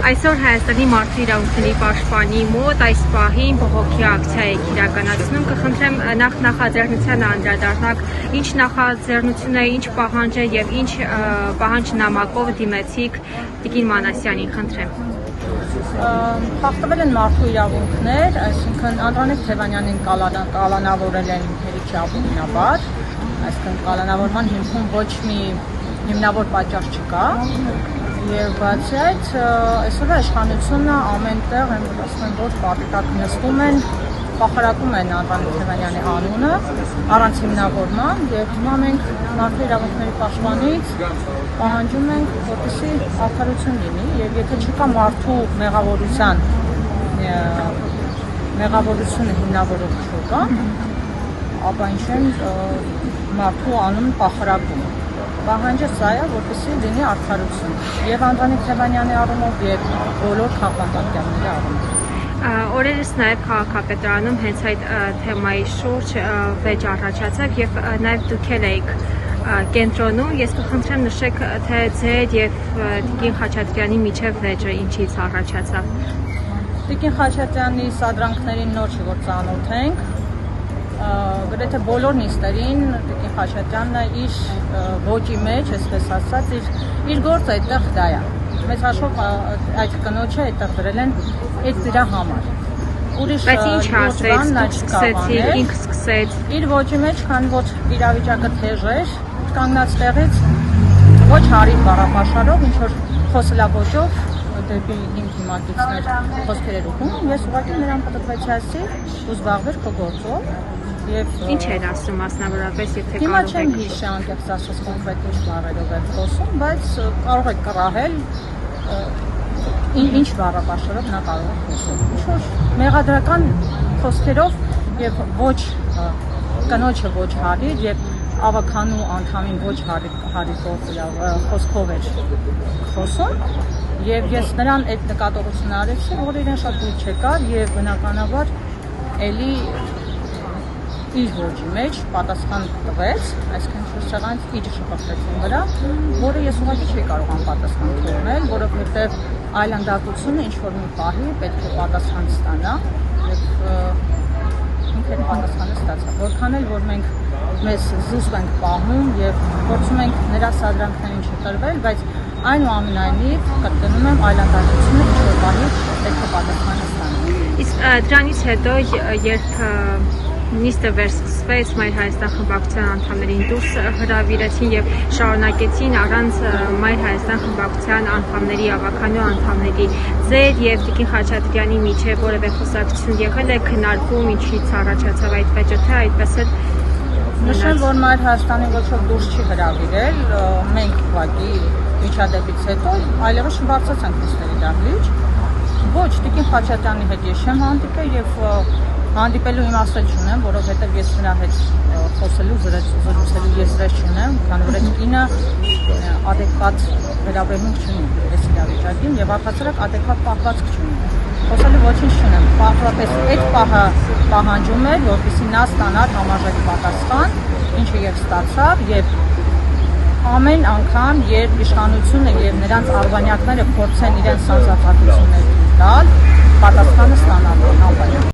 Այսօր Հայաստանի մարդու իրավունքների պաշտպանի մոտ այս պահին բողոքի ակցիա եք իրականացնում։ Կխնդրեմ նախ նախաձեռնությանը անդրադառնալ, ինչ նախաձեռնություն է, ինչ պահանջ է եւ ինչ պահանջ նամակով դիմեցիք Տիկին Մանասյանին, խնդրեմ։ Խախտվել են մարդու իրավունքներ, այսինքն Անդրանիկ Թևանյանին կալանավորել են հերիքաբար, այսինքն կալանավորման հիմքում ոչ մի հիմնավոր պատճառ չկա։ Եվ բացի այդ, այսօր իշխանությունը ամենտեղ ասում որ պատիտակ նստում են, փոխարակում են Անդրանիկ Թևանյանի անունը առանց հիմնավորման, եւ հիմա մենք մարդու իրավունքների պաշտպանից պահանջում ենք, որպեսզի արդարություն լինի, եւ եթե չկա մարդու մեղավորությունը հիմնավորող շոկան, ապա ինչ են մարդու անուն փոխարակում։ Պահանջը սա է, որպեսզի լինի արդարություն եւ Անդրանիկ Թևանյանի առումով եւ բոլոր քաղաքապետարանների առումով։ Օրերս նաեւ քաղաքապետարանում հենց այդ թեմայի շուրջ վեճ առաջացավ եւ նաեւ դուք եք կենտրոնում, ես կխնդրեմ նշեք, թե ձեր եւ Տիկին Խաչատրյանի միջև վեճը ինչից առաջացավ։ Տիկին Խաչատրյանի սադրանքներին նոր չի որ ծանոթ ենք։ Գրեթե բոլոր նիստերին Տիկին Խաչատրյանը իր ոճի մեջ, այսպես ասած, իր գործը այդտեղ դա է։ Մեծ հաշվով այդ կնոջը այդտեղ դրել են այդ դրա համար։ Ուրիշ ինչ ասեց, սկսեցիք, ինքը սկսեց։ Իր ոճի մեջ, քանի որ իրավիճակը թեժ էր, կանգնած տեղից ոչ հարիր բառապաշարով, ինչ որ խոսելագործով դեպի իմ դիմակիցներ խոսքեր էր ուղղում, ես ուղղակի նրան պատտվեցի ասի ու զբաղվեր քո գործով։ Ինչ էր ասում մասնավորապես, եթե կարող եք։ Հիմա չեմ հիշի անկեղծ ասած կոնկրետ ինչ բառերով էր խոսում, բայց կարող եք կռահել ինչ բառապաշարով նա կարող է խոսել։ Ինչ-որ մեղադրական խոսքերով եւ ոչ կնոջը ոչ հարիր եւ ավականու անդամին ոչ հարիկով խոսքով էր խոսում եւ ես նրան այդ նկատողությունը արեցի, որ իրեն շատ դուր չեկար եւ բնականաբար էլի իր ոճի մեջ պատասխան տվեց, այսինքն շրջանից իջը շփոթվեցին վրա, որը ես ուղղակի չի կարող անպատասխան թողնել, որովհետև այլանդակությունը ինչ-որ մի պահի պետք է պատասխան ստանա եւ ինքը պատասխանը ստացավ։ Որքան էլ որ մենք մեզ զուսպ ենք պահում եւ փորձում ենք նրա սադրանքներին չտրվել, բայց այնուամենայնիվ կրկնում եմ այլանդակությունը ինչ-որ պահի պետք է պատասխանը ստանա։ Իսկ դրանից հետո երբ նիստը վերսկսվեց, Մայր Հայաստան խմբակցության անդամներին դուրս հրավիրեցին եւ շարունակեցին առանց Մայր Հայաստան խմբակցության անդամների, ավականու անդամների, ձեր եւ Տիկին Խաչատրյանի միջեւ որևէ խոսակցություն եղել է, քննարկում, ինչից առաջացավ այդ վեճը, թե այդպես էլ նշեմ, որ Մայր Հայաստանի ոչով դուրս չի հրավիրել, մենք ուղղակի միջադեպից հետո այլևս չբարձրացանք նիստերի դահլիճ։ Ոչ, Տիկին Խաչատրյանի հետ ես չեմ հանդիպել եւ հանդիպելու իմաստ չունեմ, որովհետև ես նրա հետ խոսելու, զրուցելու եզրեր չունեմ, քանի որ այդ կինը adekvat վերաբերմունք չունի այս իրավիճակին եւ առհասարակ adekvat պահվածք չունի։ Խոսելու ոչինչ չունեմ, պարզապես այդ պահը պահանջում էր, որպեսզի նա ստանար համարժեք պատասխան, ինչը եւ ստացավ եւ ամեն անգամ, երբ իշխանությունը եւ նրանց արբանյակները փորձեն իրենց սանձապատություններ տալ, պատասխանը ստանալու անպայման։